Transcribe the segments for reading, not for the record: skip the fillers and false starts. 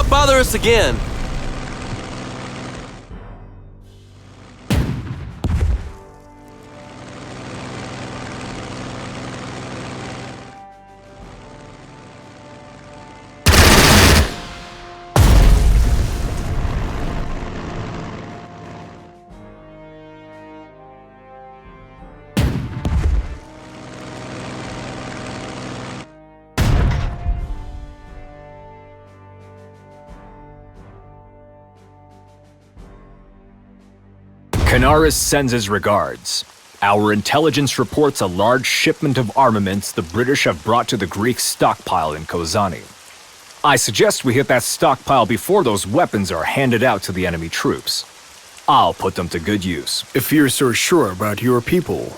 not bother us again. Canaris sends his regards. Our intelligence reports a large shipment of armaments the British have brought to the Greek stockpile in Kozani. I suggest we hit that stockpile before those weapons are handed out to the enemy troops. I'll put them to good use. If you're so sure about your people,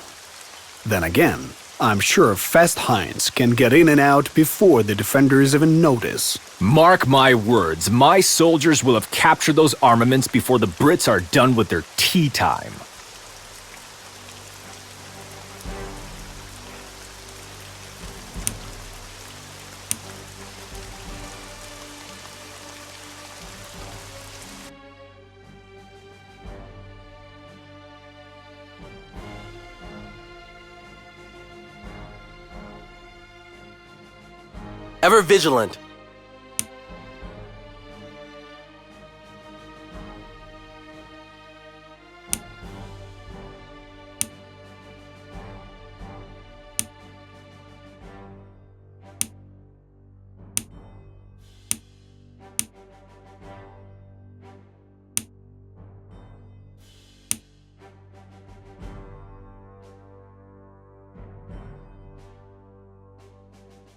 then again, I'm sure Fast Heinz can get in and out before the defenders even notice. Mark my words, my soldiers will have captured those armaments before the Brits are done with their tea time. Ever vigilant.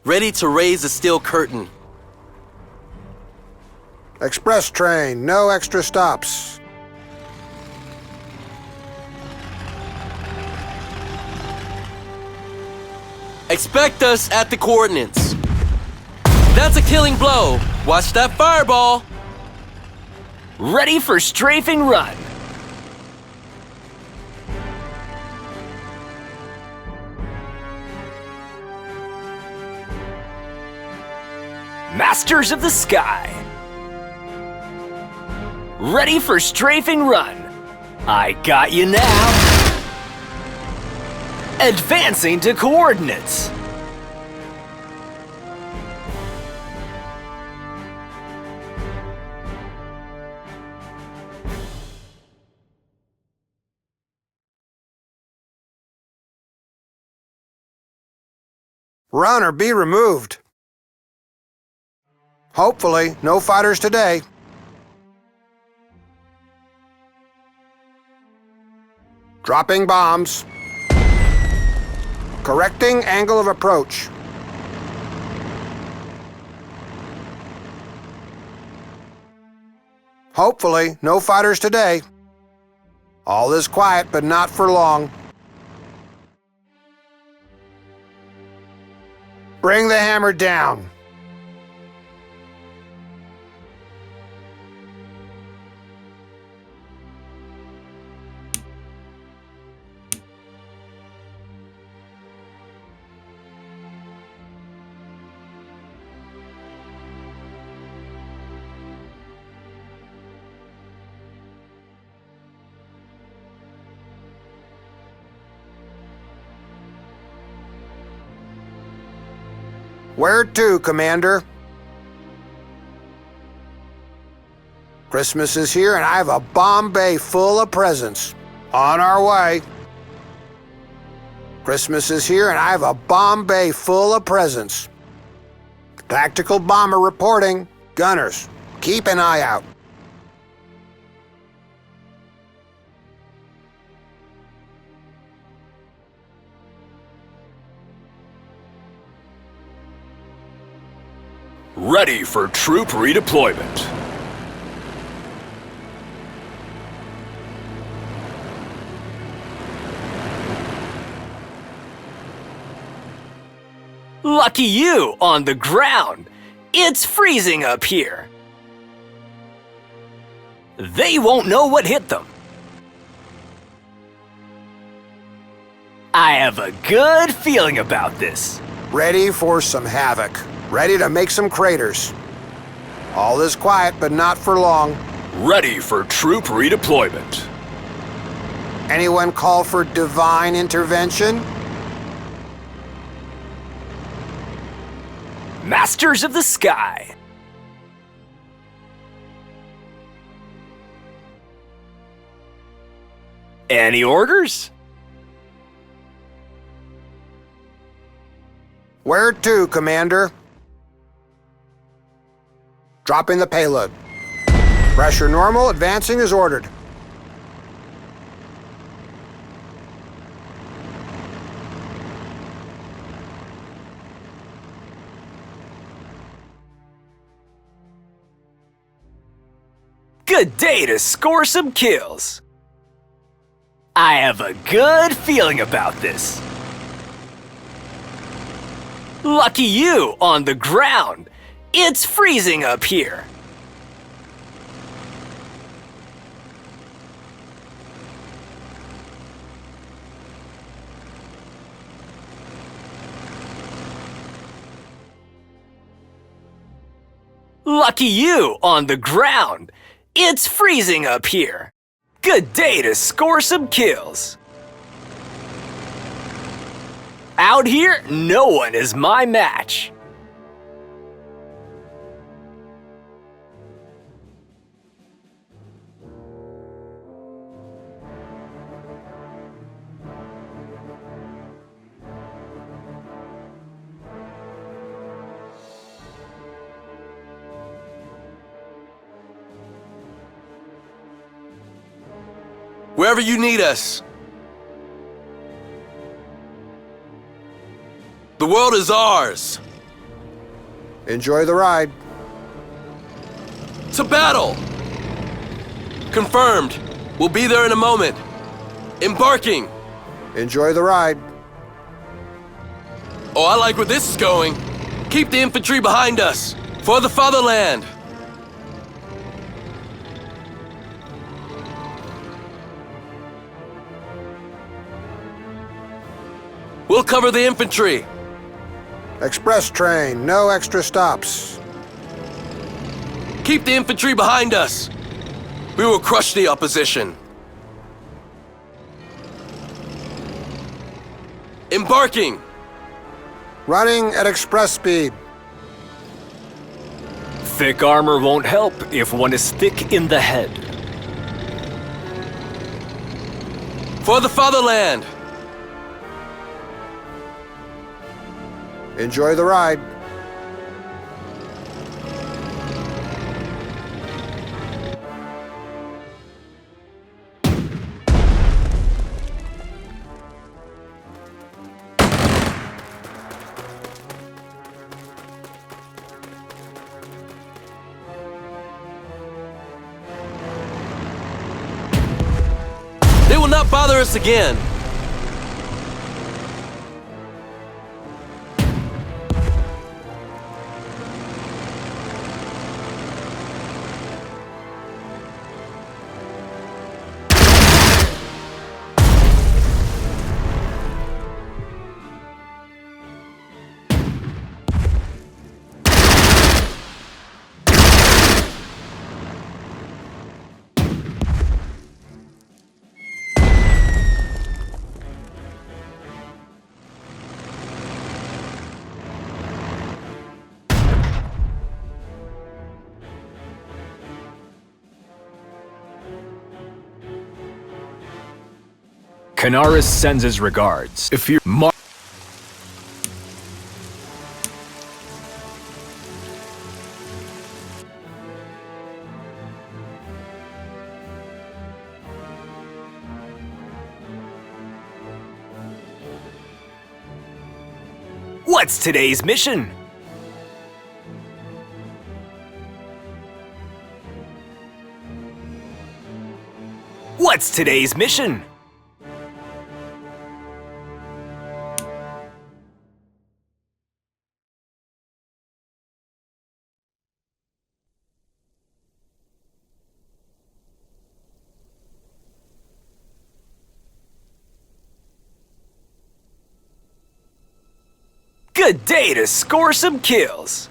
Ready to raise the steel curtain. Express train, no extra stops. Expect us at the coordinates. That's a killing blow. Watch that fireball. Ready for strafing run. Masters of the Sky. Ready for strafing run. I got you now. Advancing to coordinates. Run or be removed. Hopefully, no fighters today. Dropping bombs. Correcting angle of approach. Hopefully, no fighters today. All is quiet, but not for long. Bring the hammer down. Where to, Commander? Christmas is here and I have a bomb bay full of presents. On our way. Christmas is here and I have a bomb bay full of presents. Tactical bomber reporting. Gunners, keep an eye out. Ready for troop redeployment. Lucky you on the ground. It's freezing up here. They won't know what hit them. I have a good feeling about this. Ready for some havoc. Ready to make some craters. All is quiet, but not for long. Ready for troop redeployment. Anyone call for divine intervention? Masters of the Sky. Any orders? Where to, Commander? Dropping the payload. Pressure normal, advancing as ordered. Good day to score some kills. I have a good feeling about this. Lucky you on the ground. It's freezing up here. Lucky you on the ground. It's freezing up here. Good day to score some kills. Out here, no one is my match. Wherever you need us. The world is ours. Enjoy the ride. To battle! Confirmed. We'll be there in a moment. Embarking. Enjoy the ride. Oh, I like where this is going. Keep the infantry behind us. For the fatherland. We'll cover the infantry. Express train, no extra stops. Keep the infantry behind us. We will crush the opposition. Embarking. Running at express speed. Thick armor won't help if one is thick in the head. For the fatherland. Enjoy the ride. They will not bother us again. Canaris sends his regards. If you What's today's mission? What's today's mission? Good day to score some kills.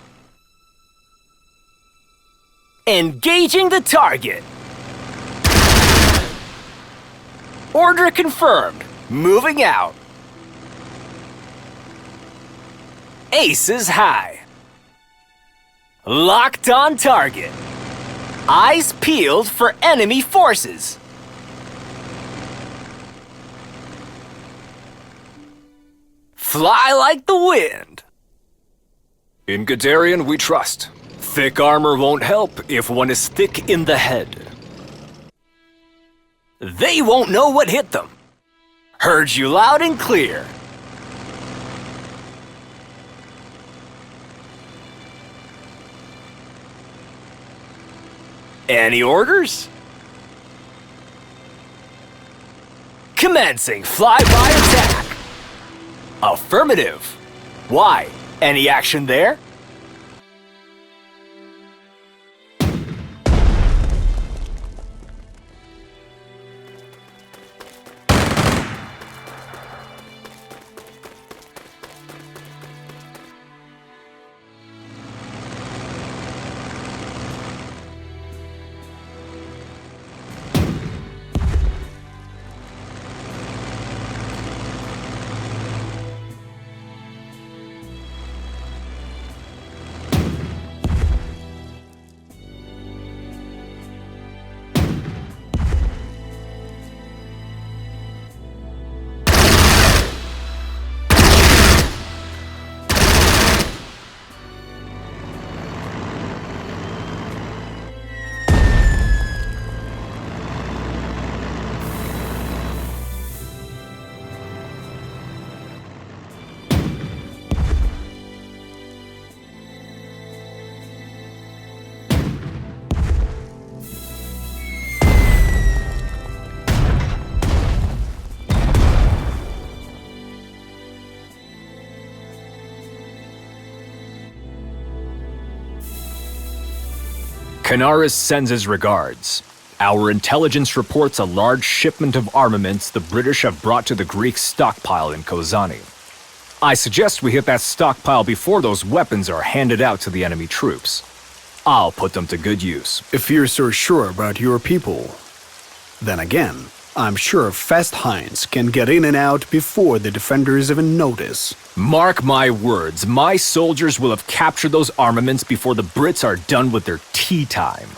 Engaging the target. Order confirmed. Moving out. Aces high. Locked on target. Eyes peeled for enemy forces. Fly like the wind. In Guderian we trust. Thick armor won't help if one is thick in the head. They won't know what hit them. Heard you loud and clear. Any orders? Commencing flyby attack. Affirmative. Why? Any action there? Canaris sends his regards. Our intelligence reports a large shipment of armaments the British have brought to the Greek stockpile in Kozani. I suggest we hit that stockpile before those weapons are handed out to the enemy troops. I'll put them to good use. If you're so sure about your people, then again, I'm sure Fast Heinz can get in and out before the defenders even notice. Mark my words, my soldiers will have captured those armaments before the Brits are done with their tea time.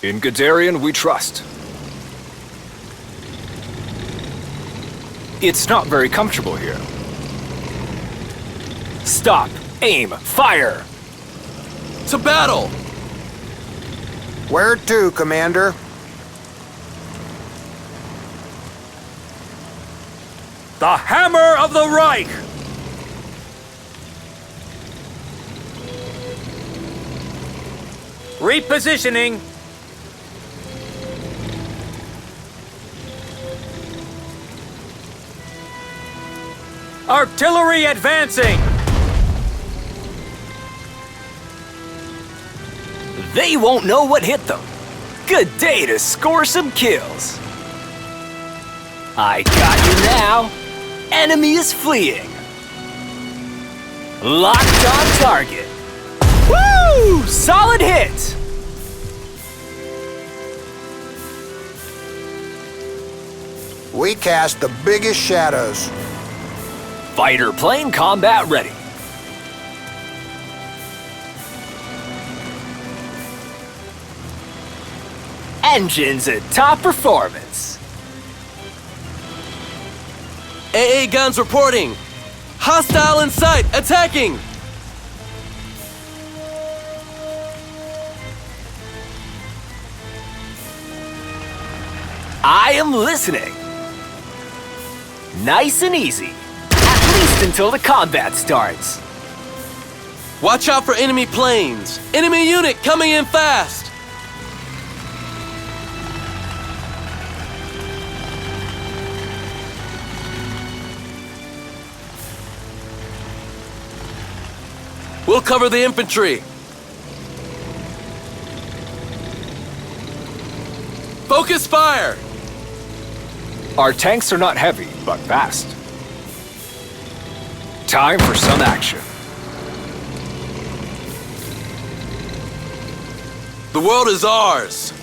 In Guderian we trust. It's not very comfortable here. Stop! Aim! Fire! To battle! Where to, Commander? The Hammer of the Reich! Repositioning. Artillery advancing! They won't know what hit them. Good day to score some kills. I got you now. Enemy is fleeing. Locked on target. Woo! Solid hit! We cast the biggest shadows. Fighter plane combat ready. Engines at top performance. AA guns reporting. Hostile in sight, attacking! I am listening. Nice and easy. At least until the combat starts. Watch out for enemy planes. Enemy unit coming in fast. We'll cover the infantry. Focus fire! Our tanks are not heavy, but fast. Time for some action. The world is ours.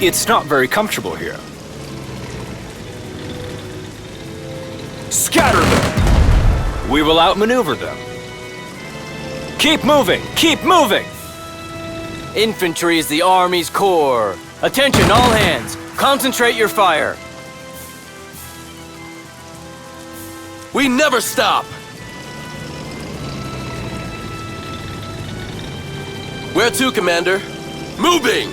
It's not very comfortable here. Scatter them! We will outmaneuver them. Keep moving! Keep moving! Infantry is the Army's core. Attention, all hands. Concentrate your fire. We never stop. Where to, Commander? Moving!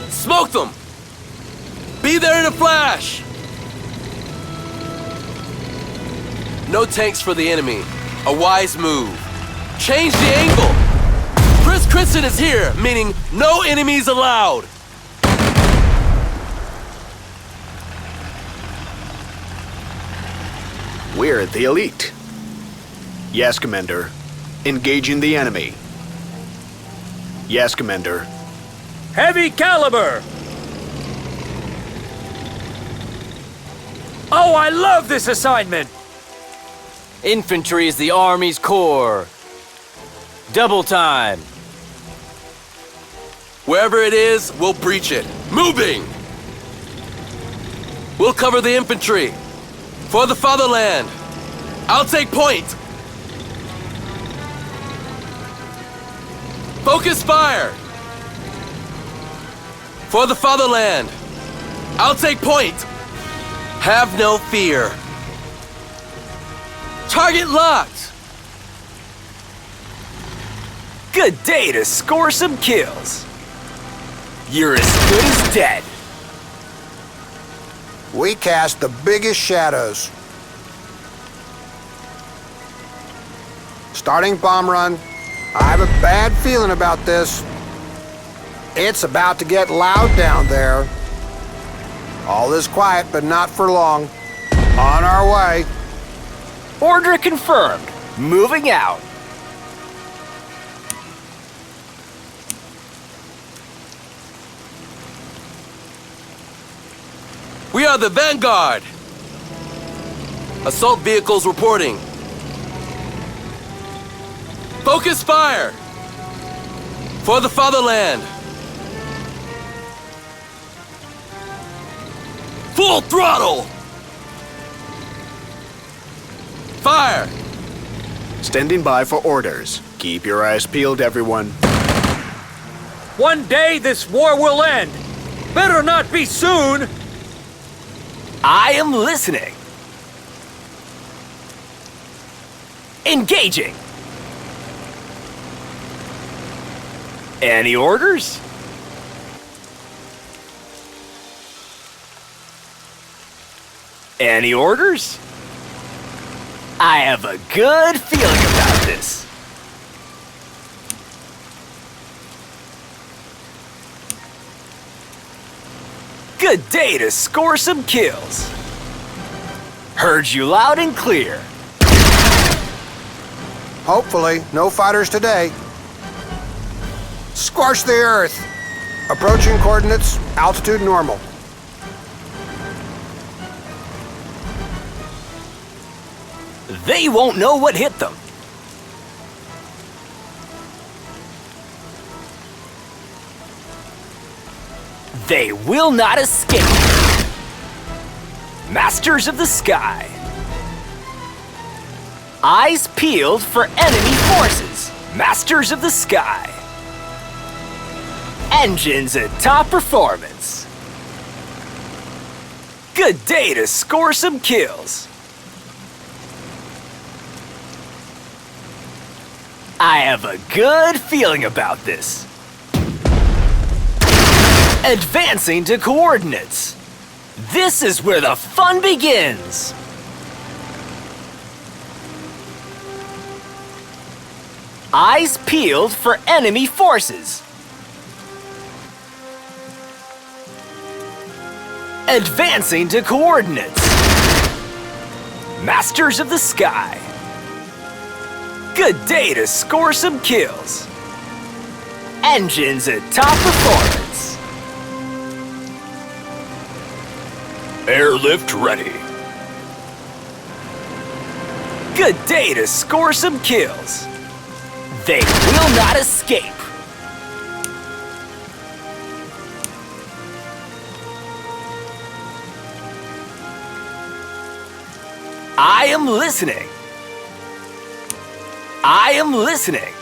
Smoke them! Be there in a flash! No tanks for the enemy. A wise move. Change the angle! Chris Critson is here, meaning no enemies allowed! We're the elite. Yes, Commander. Engaging the enemy. Yes, Commander. Heavy caliber! Oh, I love this assignment! Infantry is the Army's core. Double time. Wherever it is, we'll breach it. Moving! We'll cover the infantry. For the fatherland. I'll take point. Focus fire. For the fatherland. I'll take point. Have no fear. Target locked. Good day to score some kills. You're as good as dead. We cast the biggest shadows. Starting bomb run. I have a bad feeling about this. It's about to get loud down there. All is quiet, but not for long. On our way. Order confirmed. Moving out. We are the vanguard. Assault vehicles reporting. Focus fire. For the fatherland. Full throttle. Fire. Standing by for orders. Keep your eyes peeled, everyone. One day this war will end. Better not be soon. I am listening. Engaging. Any orders? Any orders? I have a good feeling about this. Good day to score some kills. Heard you loud and clear. Hopefully, no fighters today. Scorch the earth. Approaching coordinates, altitude normal. They won't know what hit them. They will not escape. Masters of the sky. Eyes peeled for enemy forces. Masters of the sky. Engines at top performance. Good day to score some kills. I have a good feeling about this. Advancing to coordinates. This is where the fun begins. Eyes peeled for enemy forces. Advancing to coordinates. Masters of the sky. Good day to score some kills. Engines at top performance. Airlift ready. Good day to score some kills. They will not escape. I am listening. I am listening.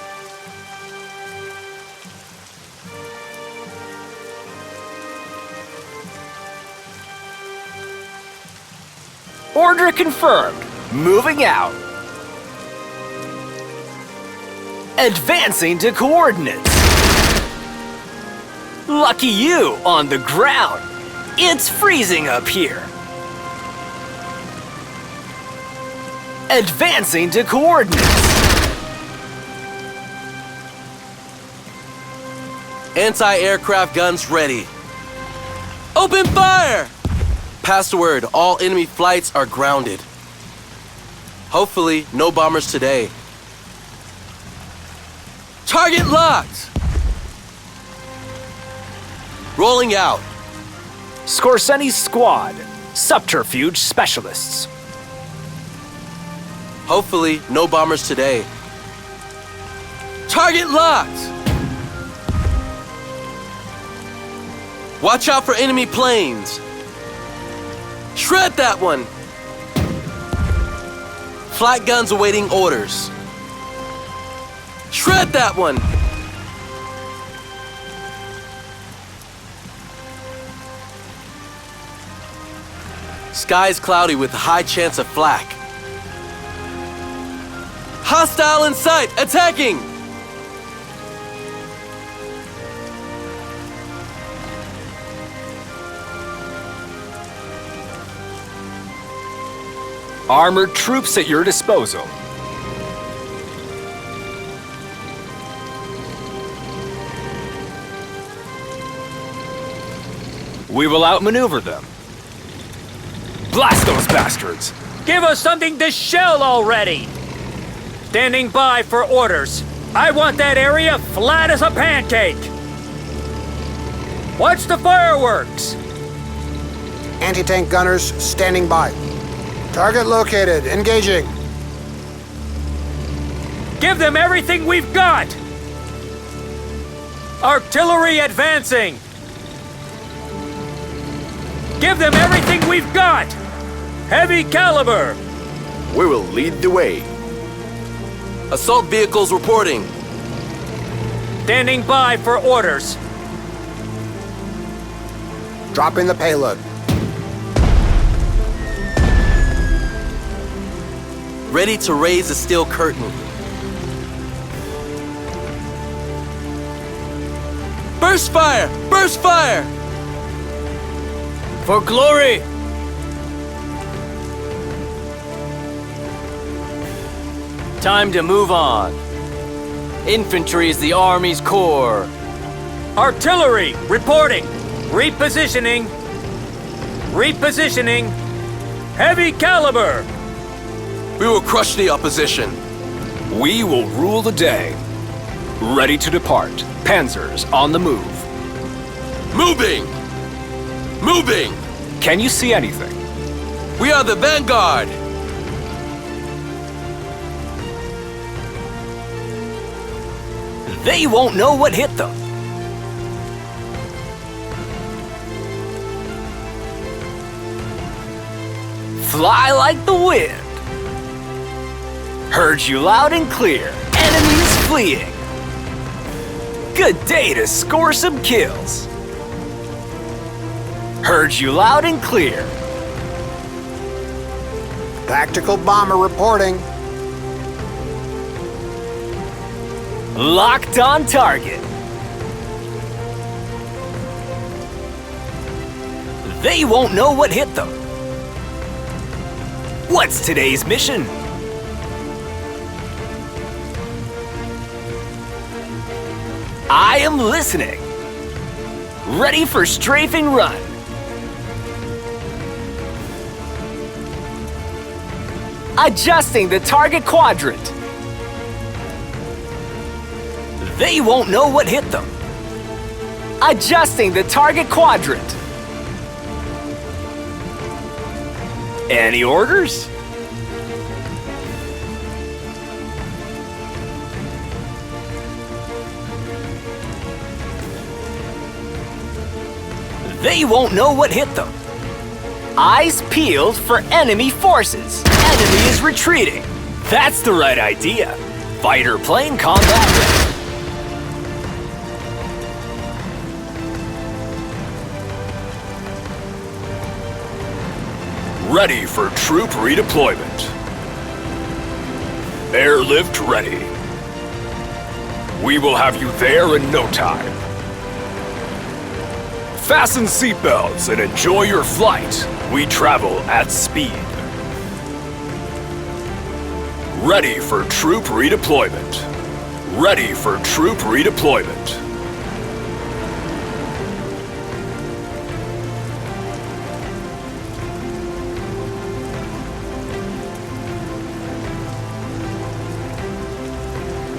Order confirmed. Moving out. Advancing to coordinates. Lucky you on the ground. It's freezing up here. Advancing to coordinates. Anti-aircraft guns ready. Open fire! Pass the word, all enemy flights are grounded. Hopefully, no bombers today. Target locked! Rolling out. Scorseni's squad. Subterfuge specialists. Hopefully, no bombers today. Target locked! Watch out for enemy planes. Shred that one! Flight guns awaiting orders. Shred that one! Skies cloudy with high chance of flak. Hostile in sight, attacking! Armored troops at your disposal. We will outmaneuver them. Blast those bastards! Give us something to shell already! Standing by for orders. I want that area flat as a pancake! Watch the fireworks! Anti-tank gunners standing by. Target located. Engaging. Give them everything we've got! Artillery advancing! Give them everything we've got! Heavy caliber! We will lead the way. Assault vehicles reporting. Standing by for orders. Dropping the payload. Ready to raise the steel curtain. Burst fire! Burst fire! For glory! Time to move on. Infantry is the Army's core. Artillery reporting. Repositioning. Repositioning. Heavy caliber! We will crush the opposition. We will rule the day. Ready to depart. Panzers on the move. Moving! Moving! Can you see anything? We are the vanguard! They won't know what hit them. Fly like the wind. Heard you loud and clear. Enemies fleeing. Good day to score some kills. Heard you loud and clear. Tactical bomber reporting. Locked on target. They won't know what hit them. What's today's mission? I am listening. Ready for strafing run. Adjusting the target quadrant. They won't know what hit them. Adjusting the target quadrant. Any orders? They won't know what hit them. Eyes peeled for enemy forces. Enemy is retreating. That's the right idea. Fighter plane combat ready. Ready for troop redeployment. Airlift ready. We will have you there in no time. Fasten seatbelts and enjoy your flight. We travel at speed. Ready for troop redeployment. Ready for troop redeployment.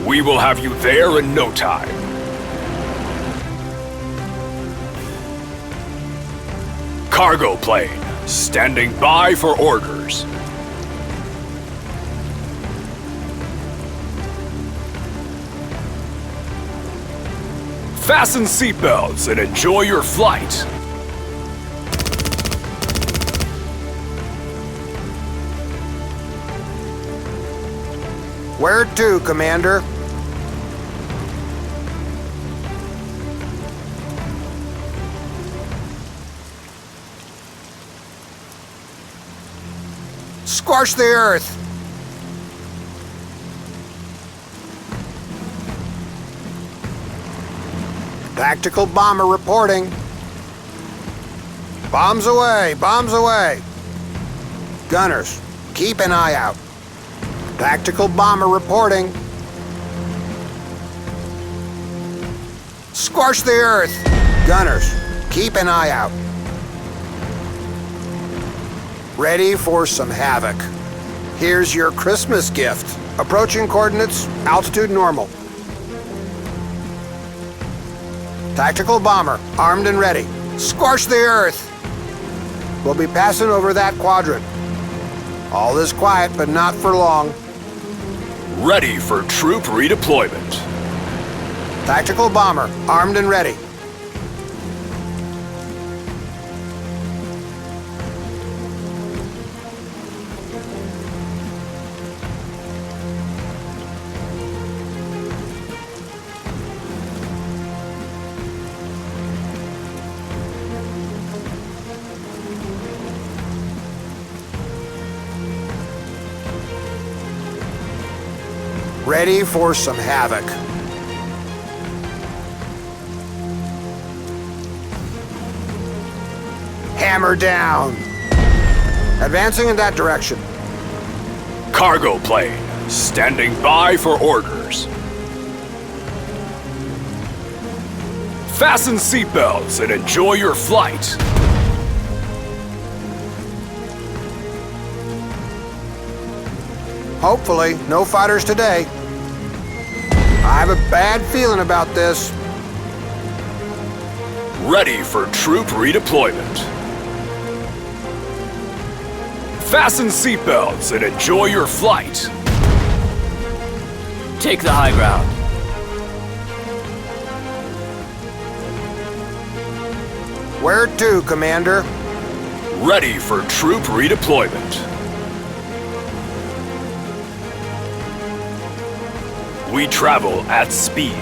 We will have you there in no time. Cargo plane, standing by for orders. Fasten seatbelts and enjoy your flight. Where to, Commander? Scorch the earth! Tactical bomber reporting. Bombs away, bombs away. Gunners, keep an eye out. Tactical bomber reporting. Scorch the earth! Gunners, keep an eye out. Ready for some havoc. Here's your Christmas gift. Approaching coordinates, altitude normal. Tactical bomber, armed and ready. Scorch the earth! We'll be passing over that quadrant. All is quiet, but not for long. Ready for troop redeployment. Tactical bomber, armed and ready. Ready for some havoc. Hammer down. Advancing in that direction. Cargo plane, standing by for orders. Fasten seatbelts and enjoy your flight. Hopefully, no fighters today. I have a bad feeling about this. Ready for troop redeployment. Fasten seatbelts and enjoy your flight. Take the high ground. Where to, Commander? Ready for troop redeployment. We travel at speed.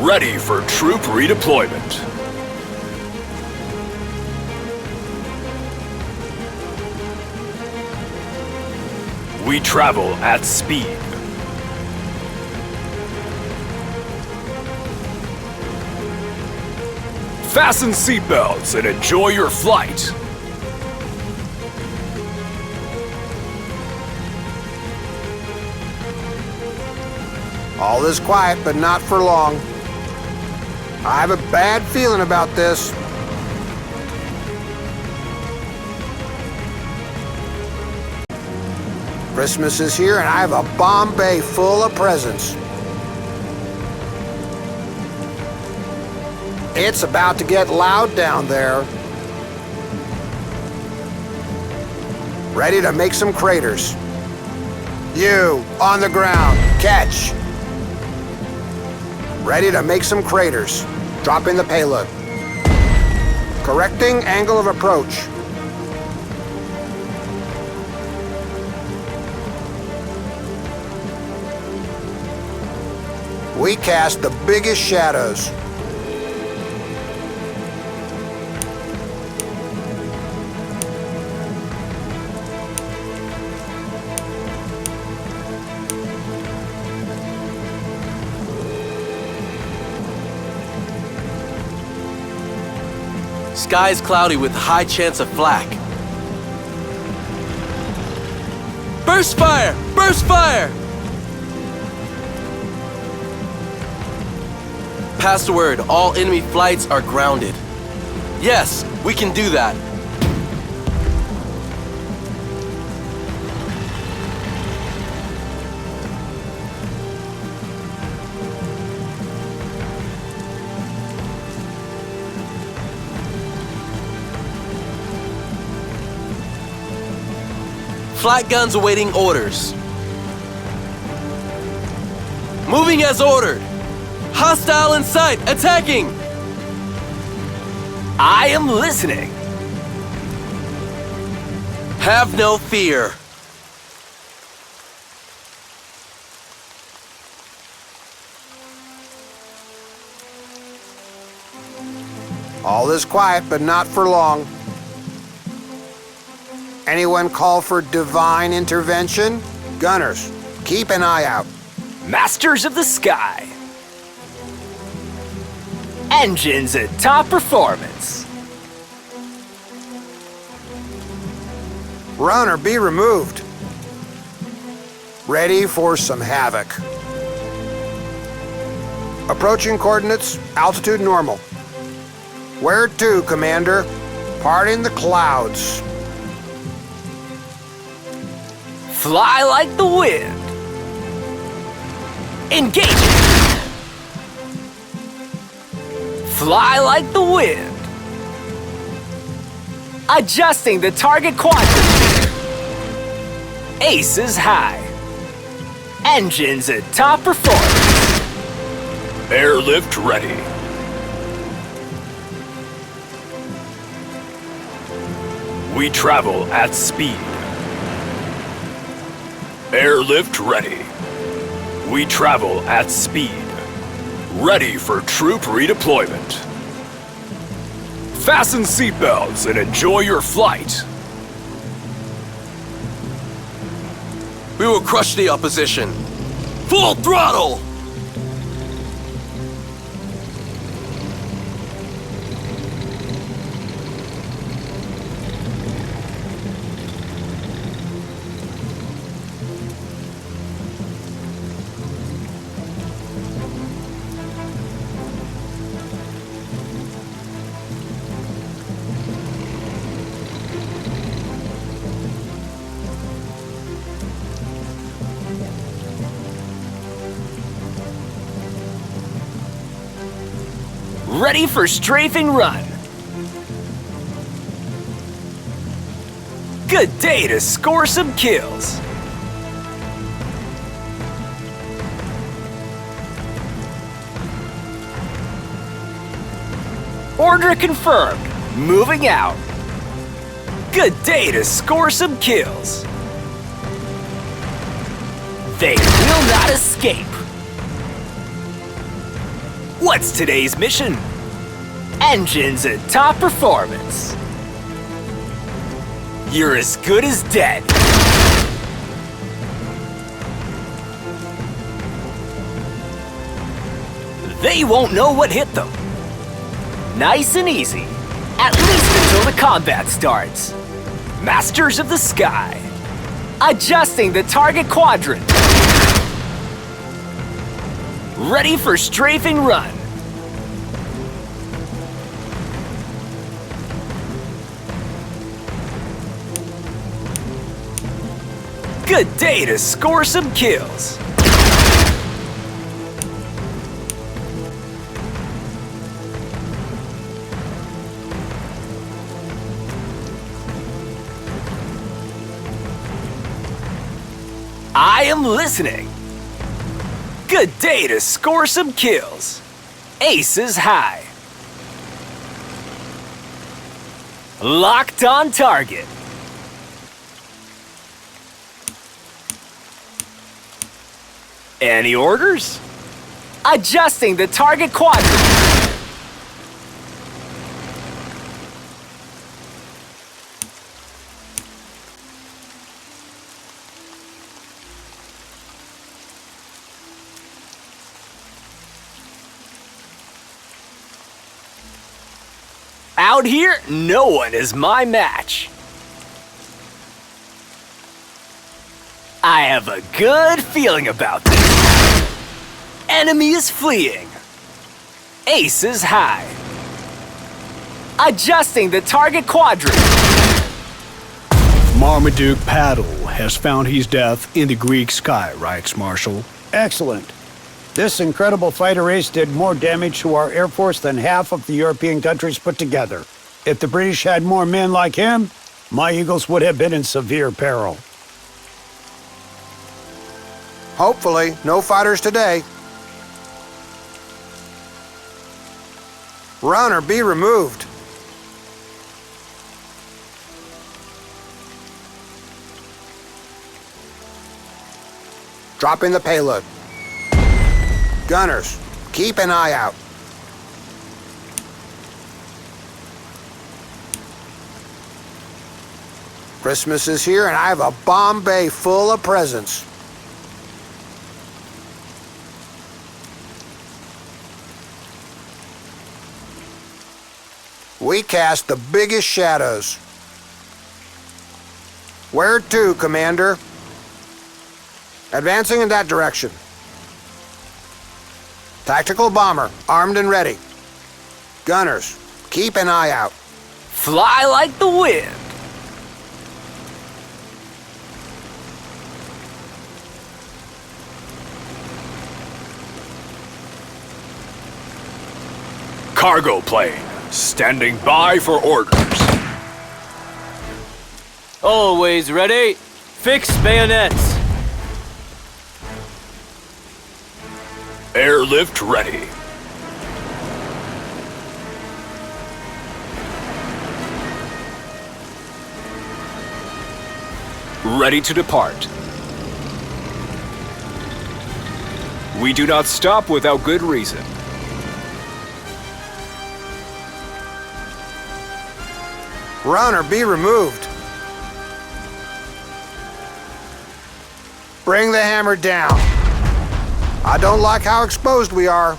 Ready for troop redeployment. We travel at speed. Fasten seatbelts and enjoy your flight. All is quiet, but not for long. I have a bad feeling about this. Christmas is here, and I have a bomb bay full of presents. It's about to get loud down there. Ready to make some craters. You, on the ground, catch. Ready to make some craters. Dropping the payload. Correcting angle of approach. We cast the biggest shadows. Sky's cloudy with high chance of flak. Burst fire! Burst fire! Pass the word, all enemy flights are grounded. Yes, we can do that. Flat guns awaiting orders. Moving as ordered. Hostile in sight, attacking! I am listening. Have no fear. All is quiet, but not for long. Anyone call for divine intervention? Gunners, keep an eye out. Masters of the sky. Engines at top performance. Run or be removed. Ready for some havoc. Approaching coordinates, altitude normal. Where to, Commander? Parting the clouds. Fly like the wind. Engaging. Fly like the wind. Adjusting the target quadrant. Aces high. Engines at top performance. Airlift ready. We travel at speed. Airlift ready. We travel at speed. Ready for troop redeployment. Fasten seatbelts and enjoy your flight. We will crush the opposition. Full throttle! Ready for strafing run. Good day to score some kills. Order confirmed. Moving out. Good day to score some kills. They will not escape. What's today's mission? Engines at top performance. You're as good as dead. They won't know what hit them. Nice and easy. At least until the combat starts. Masters of the sky. Adjusting the target quadrant. Ready for strafing run. Good day to score some kills. I am listening. Good day to score some kills. Aces high. Locked on target. Any orders? Adjusting the target quadrant. Out here, no one is my match. I have a good feeling about this. Enemy is fleeing. Ace is high. Adjusting the target quadrant. Marmaduke Paddle has found his death in the Greek sky, writes Marshall. Excellent. This incredible fighter ace did more damage to our Air Force than half of the European countries put together. If the British had more men like him, my Eagles would have been in severe peril. Hopefully, no fighters today. Run or be removed. Dropping the payload. Gunners, keep an eye out. Christmas is here and I have a bomb bay full of presents. We cast the biggest shadows. Where to, Commander? Advancing in that direction. Tactical bomber, armed and ready. Gunners, keep an eye out. Fly like the wind. Cargo plane, standing by for orders. Always ready. Fix bayonets. Airlift ready. Ready to depart. We do not stop without good reason. Run or be removed. Bring the hammer down. I don't like how exposed we are.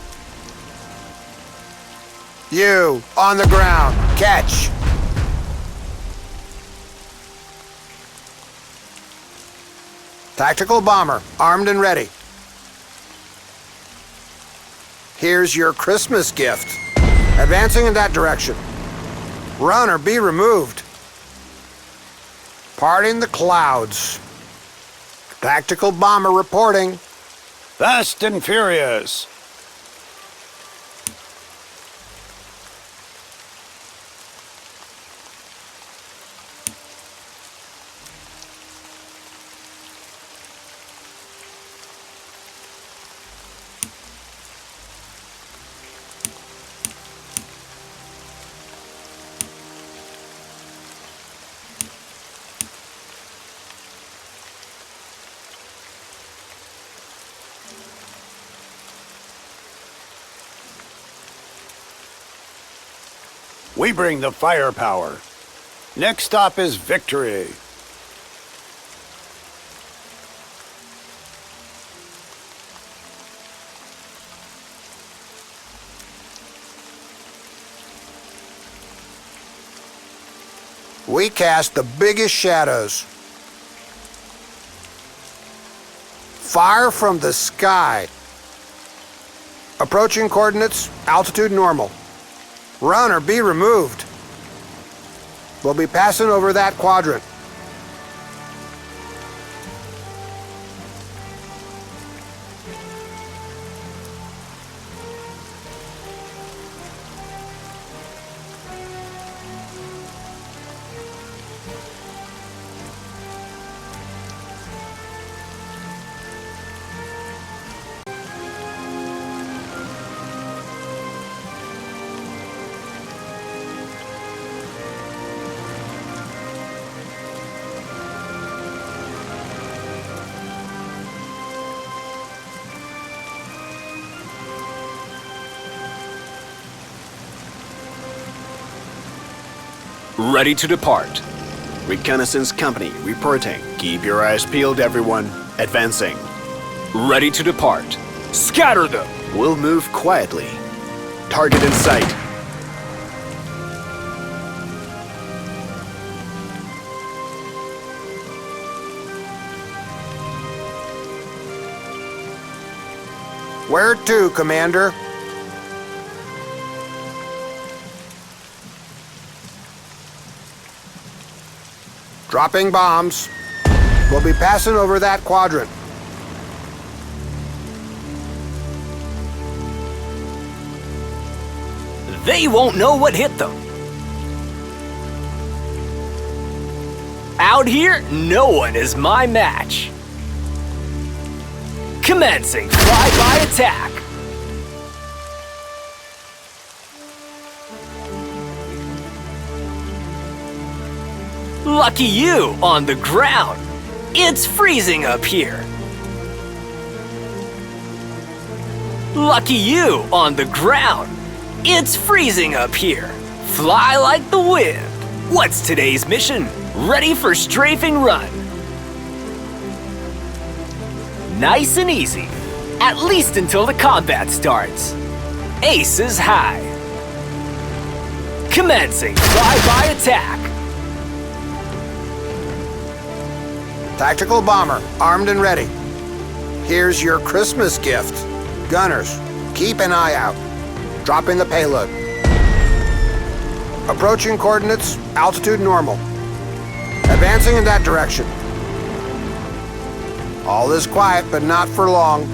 You, on the ground, catch. Tactical bomber, armed and ready. Here's your Christmas gift. Advancing in that direction. Run or be removed. Parting the clouds. Tactical bomber reporting. Fast and Furious. We bring the firepower. Next stop is victory. We cast the biggest shadows. Fire from the sky. Approaching coordinates, altitude normal. Run or be removed. We'll be passing over that quadrant. Ready to depart. Reconnaissance company reporting. Keep your eyes peeled, everyone. Advancing. Ready to depart. Scatter them! We'll move quietly. Target in sight. Where to, Commander? Dropping bombs. We'll be passing over that quadrant. They won't know what hit them. Out here, no one is my match. Commencing flyby attack. Lucky you on the ground. It's freezing up here. Lucky you on the ground. It's freezing up here. Fly like the wind. What's today's mission? Ready for strafing run. Nice and easy. At least until the combat starts. Ace is high. Commencing flyby attack. Tactical bomber, armed and ready. Here's your Christmas gift. Gunners, keep an eye out. Dropping the payload. Approaching coordinates, altitude normal. Advancing in that direction. All is quiet, but not for long.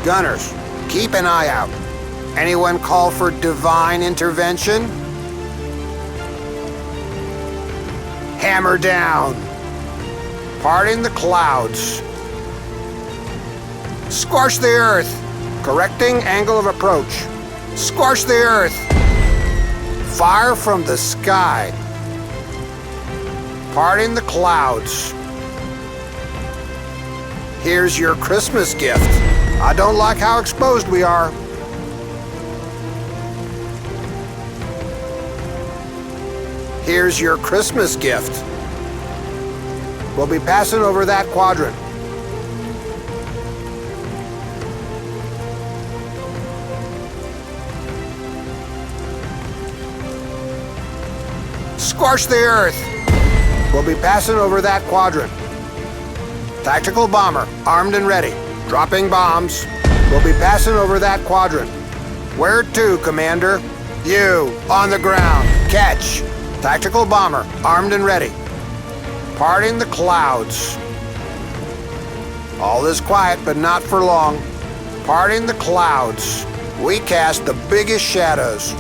Gunners, keep an eye out. Anyone call for divine intervention? Hammer down. Parting the clouds. Scorch the earth. Correcting angle of approach. Scorch the earth. Fire from the sky. Parting the clouds. Here's your Christmas gift. I don't like how exposed we are. Here's your Christmas gift. We'll be passing over that quadrant. Scorch the earth. We'll be passing over that quadrant. Tactical bomber, armed and ready. Dropping bombs. We'll be passing over that quadrant. Where to, Commander? You, on the ground. Catch. Tactical bomber, armed and ready. Parting the clouds. All is quiet, but not for long. Parting the clouds. We cast the biggest shadows.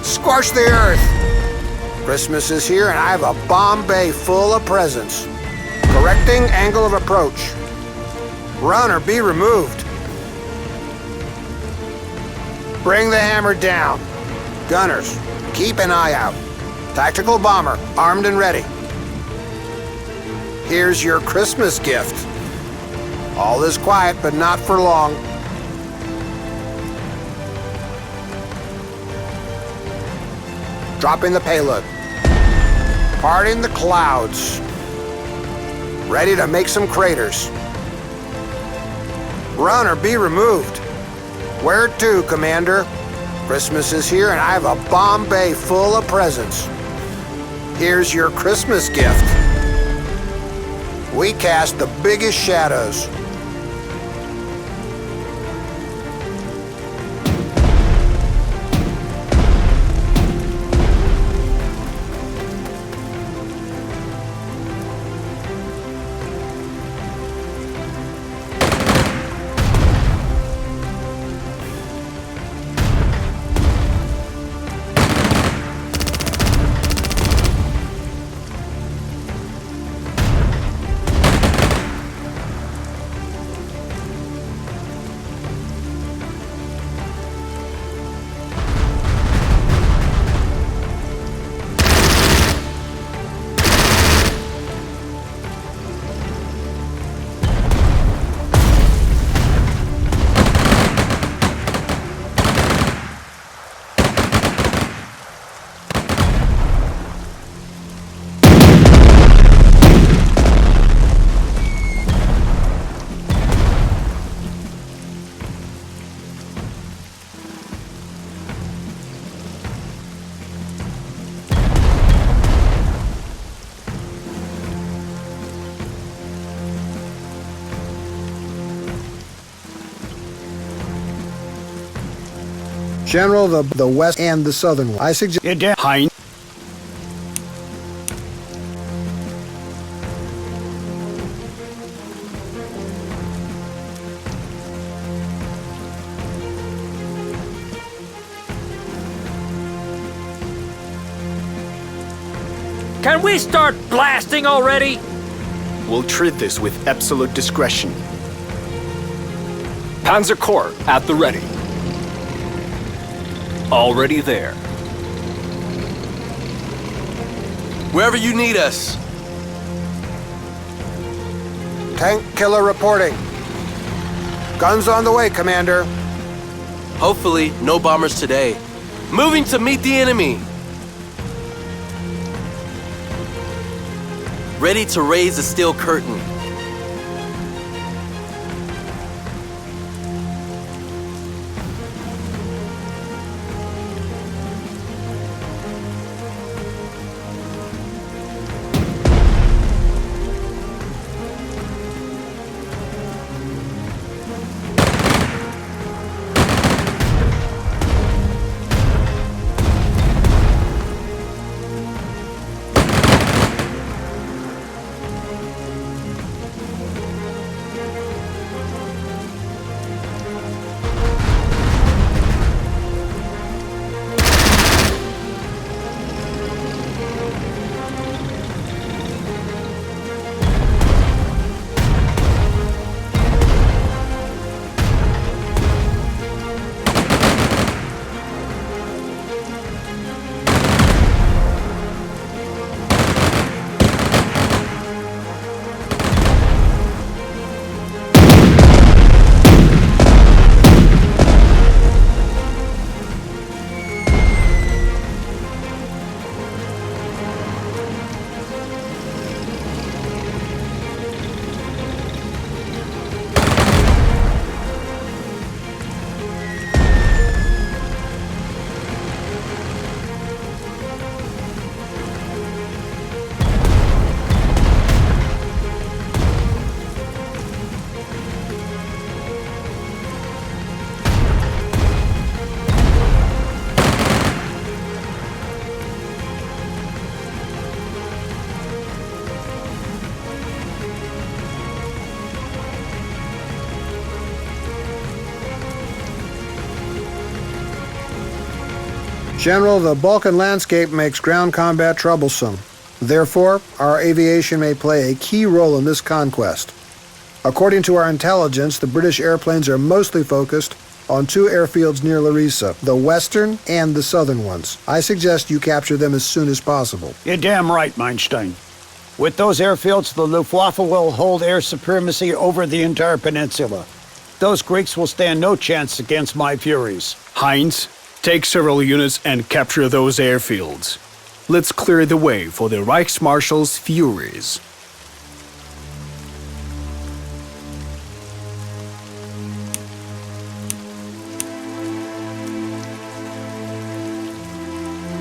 Scorch the earth. Christmas is here, and I have a bomb bay full of presents. Correcting angle of approach. Run or be removed. Bring the hammer down. Gunners, keep an eye out. Tactical bomber, armed and ready. Here's your Christmas gift. All is quiet, but not for long. Dropping the payload. Parting the clouds. Ready to make some craters. Run or be removed. Where to, Commander? Christmas is here, and I have a bomb bay full of presents. Here's your Christmas gift. We cast the biggest shadows. General, the west and the southern one. I suggest... You damn... Heinz. Can we start blasting already? We'll treat this with absolute discretion. Panzer Corps at the ready. Already there. Wherever you need us. Tank killer reporting. Guns on the way, Commander. Hopefully, no bombers today. Moving to meet the enemy. Ready to raise the steel curtain. General, the Balkan landscape makes ground combat troublesome. Therefore, our aviation may play a key role in this conquest. According to our intelligence, the British airplanes are mostly focused on two airfields near Larissa, the western and the southern ones. I suggest you capture them as soon as possible. You're damn right, Meinstein. With those airfields, the Luftwaffe will hold air supremacy over the entire peninsula. Those Greeks will stand no chance against my Furies. Heinz, take several units and capture those airfields. Let's clear the way for the Reichsmarshal's Furies.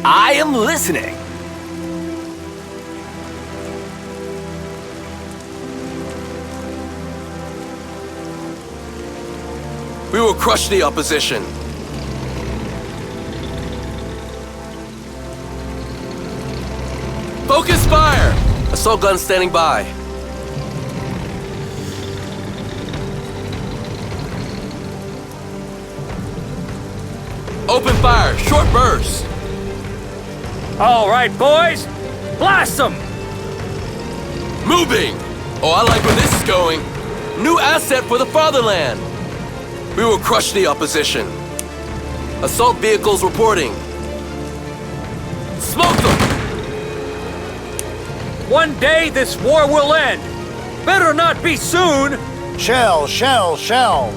I am listening. We will crush the opposition. Focus fire! Assault gun standing by. Open fire, short burst. All right, boys, blast them! Moving! Oh, I like where this is going. New asset for the fatherland. We will crush the opposition. Assault vehicles reporting. Smoke them! One day this war will end. Better not be soon. Shell, shell, shell.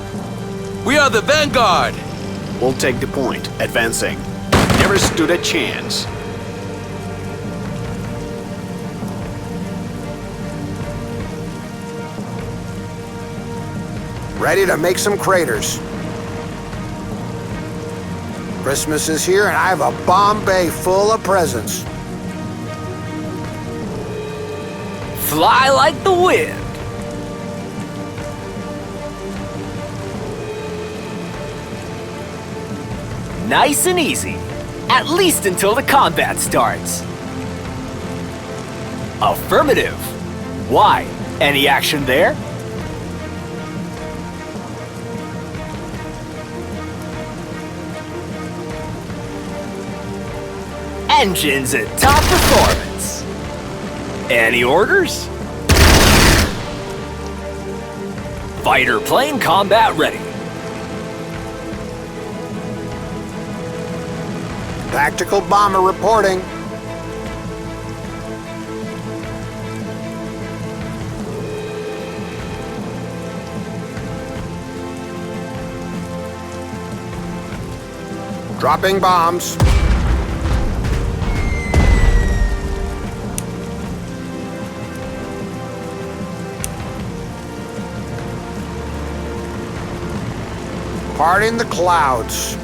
We are the vanguard. We'll take the point, advancing. Never stood a chance. Ready to make some craters. Christmas is here and I have a bomb bay full of presents. Fly like the wind. Nice and easy. At least until the combat starts. Affirmative. Why? Any action there? Engines at top performance. Any orders? Fighter plane combat ready. Tactical bomber reporting. Dropping bombs. Parting the clouds.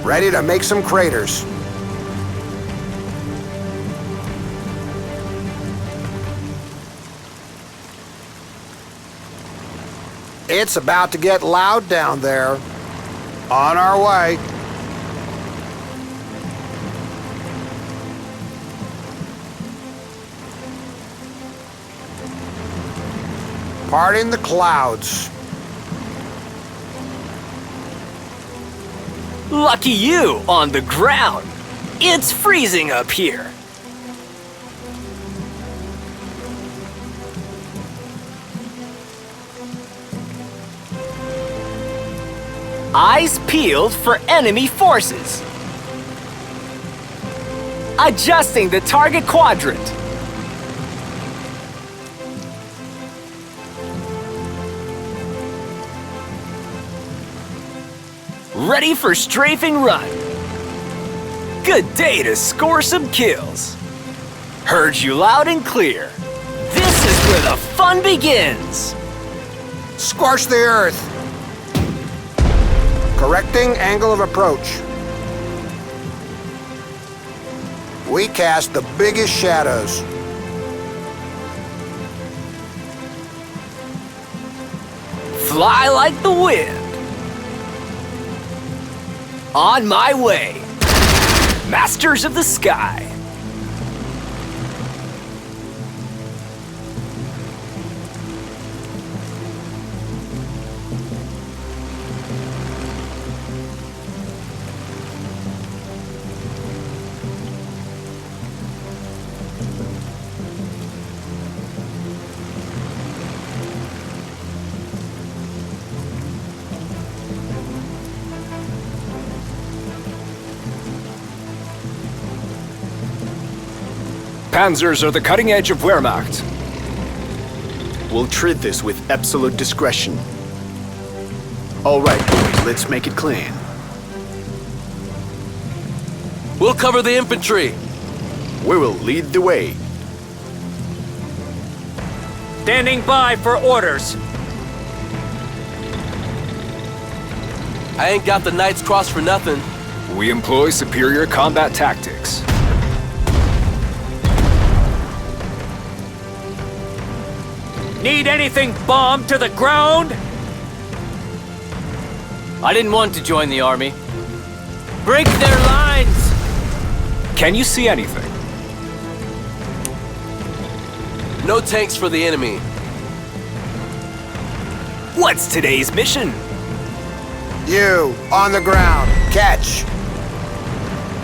Ready to make some craters. It's about to get loud down there. On our way. Parting the clouds. Lucky you, on the ground. It's freezing up here. Eyes peeled for enemy forces. Adjusting the target quadrant. Ready for strafing run. Good day to score some kills. Heard you loud and clear. This is where the fun begins. Scorch the earth. Correcting angle of approach. We cast the biggest shadows. Fly like the wind. On my way. Masters of the sky. Panzers are the cutting edge of Wehrmacht. We'll treat this with absolute discretion. All right, boys, let's make it clean. We'll cover the infantry. We will lead the way. Standing by for orders. I ain't got the Knight's Cross for nothing. We employ superior combat tactics. Need anything bombed to the ground? I didn't want to join the army. Break their lines! Can you see anything? No tanks for the enemy. What's today's mission? You, on the ground. Catch.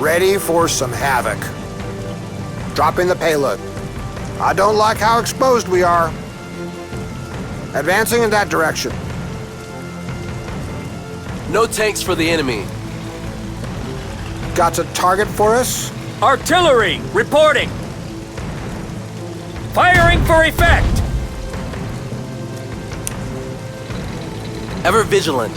Ready for some havoc. Dropping the payload. I don't like how exposed we are. Advancing in that direction. No tanks for the enemy. Got a target for us? Artillery, reporting. Firing for effect. Ever vigilant.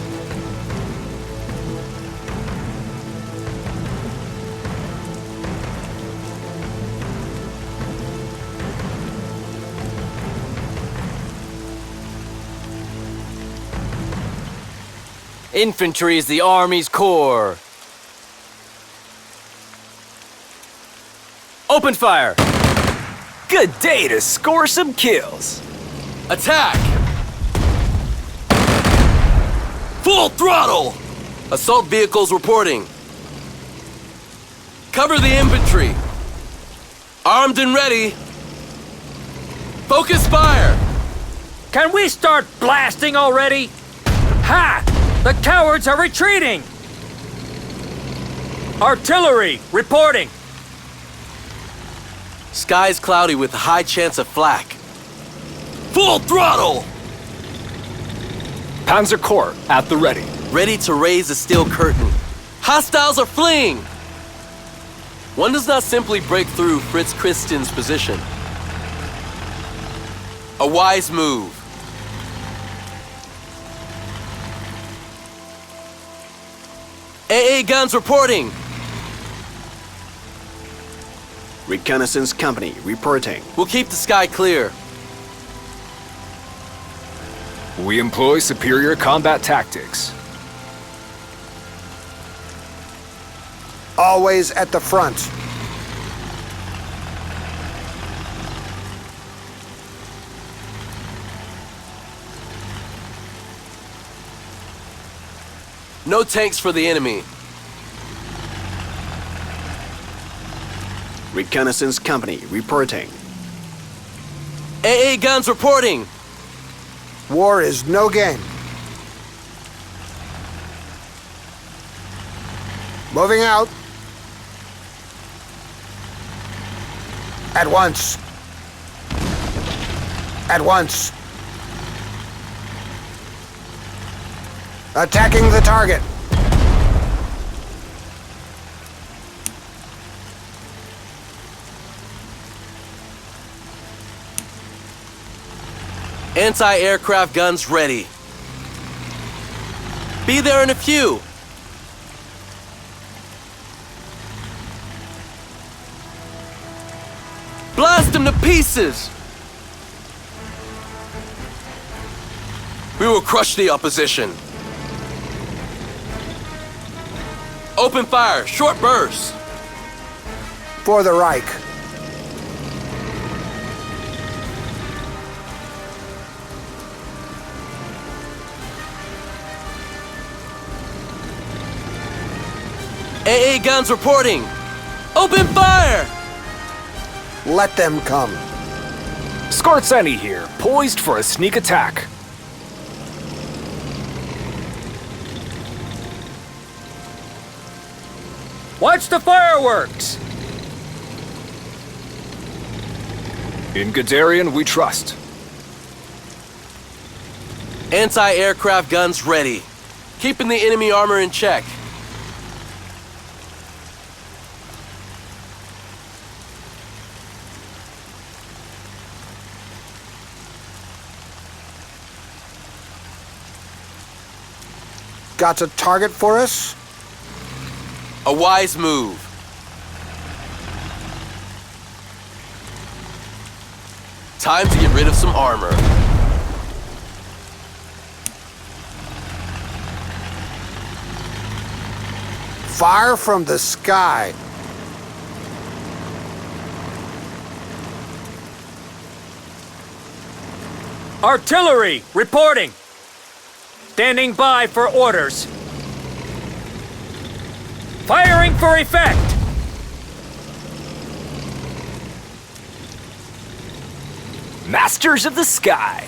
Infantry is the Army's core. Open fire! Good day to score some kills. Attack! Full throttle! Assault vehicles reporting. Cover the infantry. Armed and ready. Focus fire! Can we start blasting already? Ha! The cowards are retreating! Artillery, reporting. Skies cloudy with a high chance of flak. Full throttle! Panzer Corps at the ready. Ready to raise the steel curtain. Hostiles are fleeing! One does not simply break through Fritz Christian's position. A wise move. AA guns reporting. Reconnaissance company reporting. We'll keep the sky clear. We employ superior combat tactics. Always at the front. No tanks for the enemy. Reconnaissance company reporting. AA guns reporting. War is no game. Moving out. At once. At once. Attacking the target. Anti-aircraft guns ready. Be there in a few. Blast them to pieces! We will crush the opposition. Open fire, short bursts. For the Reich. AA guns reporting. Open fire! Let them come. Skorzeny here, poised for a sneak attack. Watch the fireworks! In Guderian, we trust. Anti-aircraft guns ready. Keeping the enemy armor in check. Got a target for us? A wise move. Time to get rid of some armor. Fire from the sky. Artillery, reporting. Standing by for orders. Firing for effect! Masters of the sky.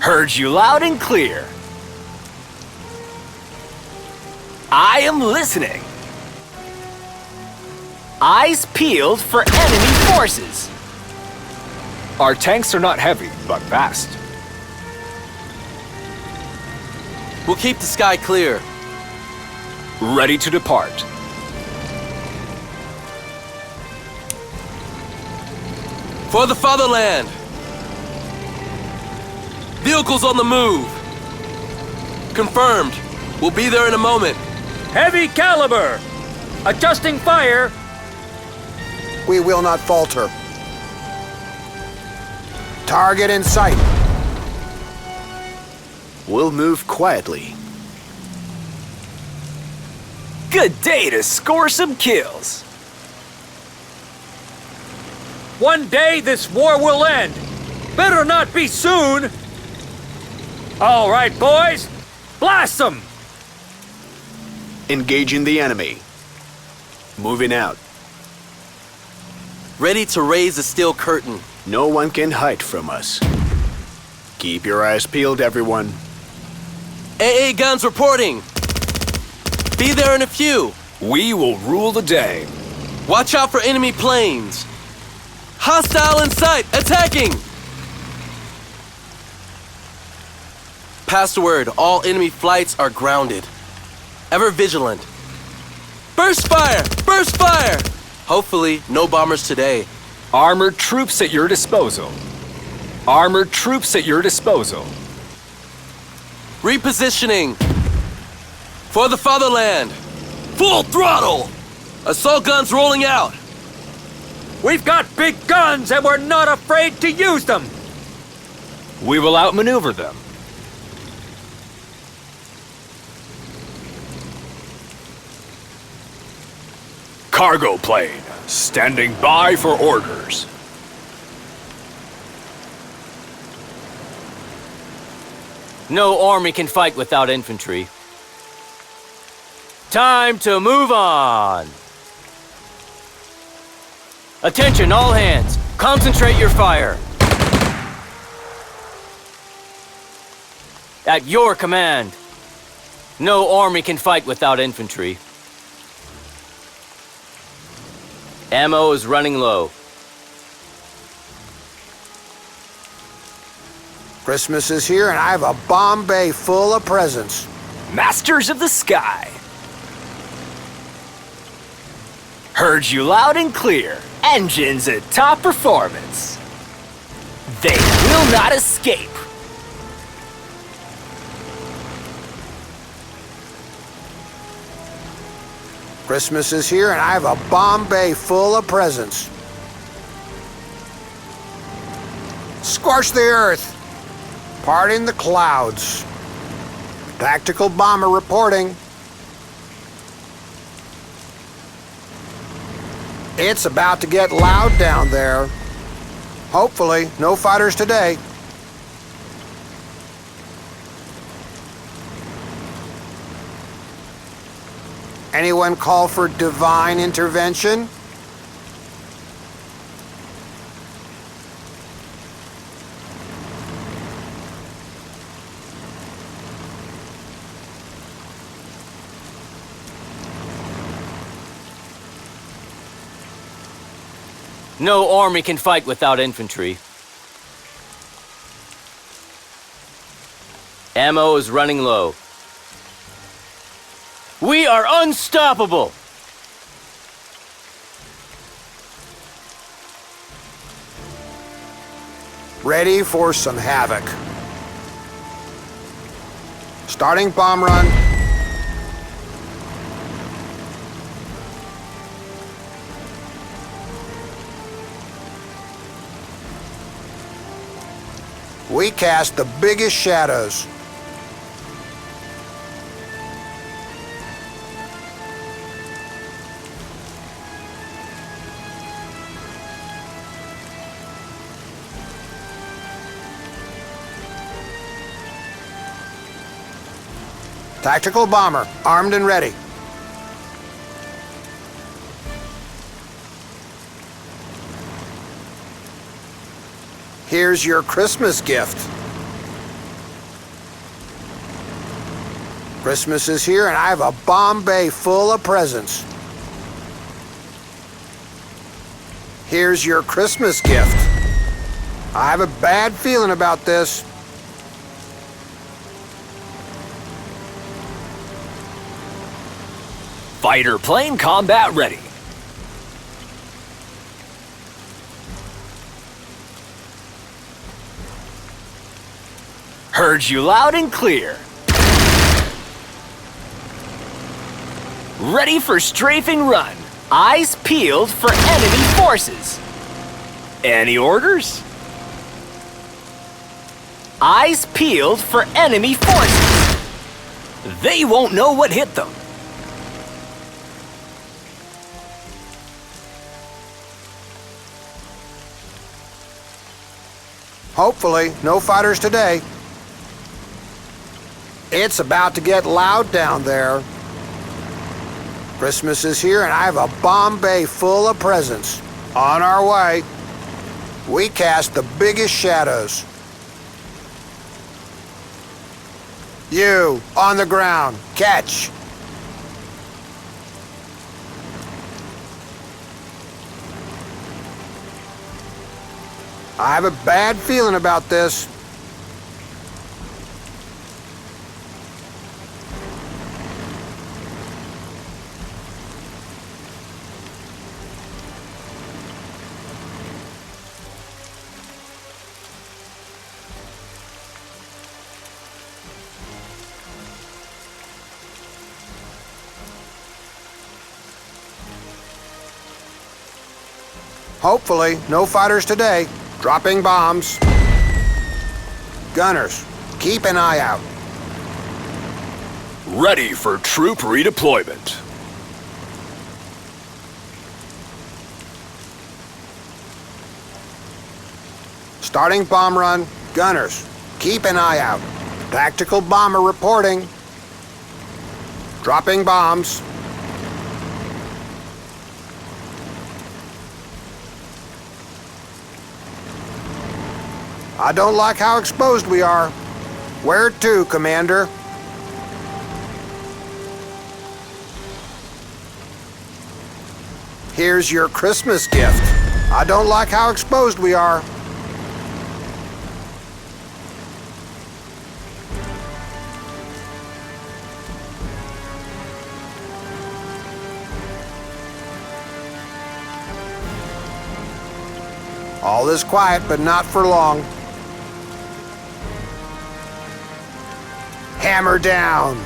Heard you loud and clear. I am listening. Eyes peeled for enemy forces. Our tanks are not heavy, but fast. We'll keep the sky clear. Ready to depart. For the fatherland! Vehicles on the move! Confirmed. We'll be there in a moment. Heavy caliber! Adjusting fire! We will not falter. Target in sight. We'll move quietly. Good day to score some kills. One day this war will end. Better not be soon. All right, boys. Blast them! Engaging the enemy. Moving out. Ready to raise the steel curtain. No one can hide from us. Keep your eyes peeled, everyone. AA guns reporting. Be there in a few. We will rule the day. Watch out for enemy planes. Hostile in sight, attacking! Pass the word, all enemy flights are grounded. Ever vigilant. Burst fire! Burst fire! Hopefully, no bombers today. Armored troops at your disposal. Armored troops at your disposal. Repositioning. For the fatherland. Full throttle! Assault guns rolling out. We've got big guns and we're not afraid to use them. We will outmaneuver them. Cargo plane, standing by for orders. No army can fight without infantry. Time to move on! Attention, all hands! Concentrate your fire! At your command! No army can fight without infantry. Ammo is running low. Christmas is here and I have a bomb bay full of presents. Masters of the sky. Heard you loud and clear. Engines at top performance. They will not escape. Christmas is here and I have a bomb bay full of presents. Scorch the earth. Parting the clouds. Tactical bomber reporting. It's about to get loud down there. Hopefully, no fighters today. Anyone call for divine intervention? No army can fight without infantry. Ammo is running low. We are unstoppable! Ready for some havoc. Starting bomb run. We cast the biggest shadows. Tactical bomber, armed and ready. Here's your Christmas gift. Christmas is here and I have a bomb bay full of presents. Here's your Christmas gift. I have a bad feeling about this. Fighter plane combat ready. Heard you loud and clear. Ready for strafing run. Eyes peeled for enemy forces. Any orders? Eyes peeled for enemy forces. They won't know what hit them. Hopefully, no fighters today. It's about to get loud down there. Christmas is here and I have a bomb bay full of presents. On our way. We cast the biggest shadows. You, on the ground, catch. I have a bad feeling about this. Hopefully, no fighters today. Dropping bombs. Gunners, keep an eye out. Ready for troop redeployment. Starting bomb run. Gunners, keep an eye out. Tactical bomber reporting. Dropping bombs. I don't like how exposed we are. Where to, Commander? Here's your Christmas gift. I don't like how exposed we are. All is quiet, but not for long. Hammer down.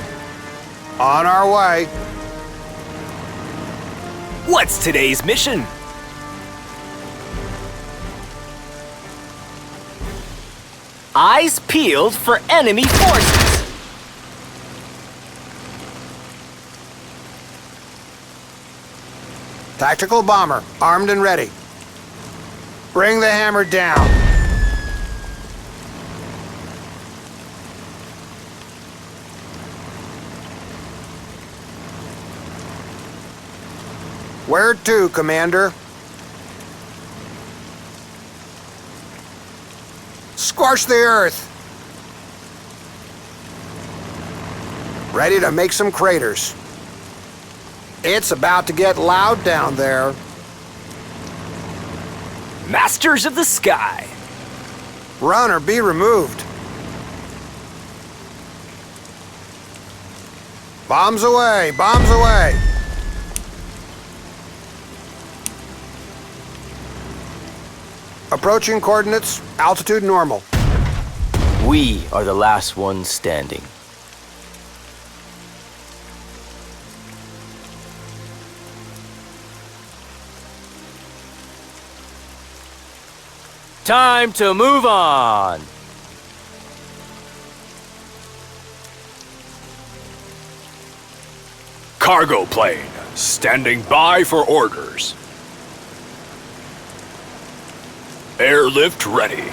On our way. What's today's mission? Eyes peeled for enemy forces. Tactical bomber, armed and ready. Bring the hammer down. Where to, Commander? Scorch the earth. Ready to make some craters. It's about to get loud down there. Masters of the sky. Run or be removed. Bombs away, bombs away. Approaching coordinates, altitude normal. We are the last ones standing. Time to move on. Cargo plane, standing by for orders. Airlift ready.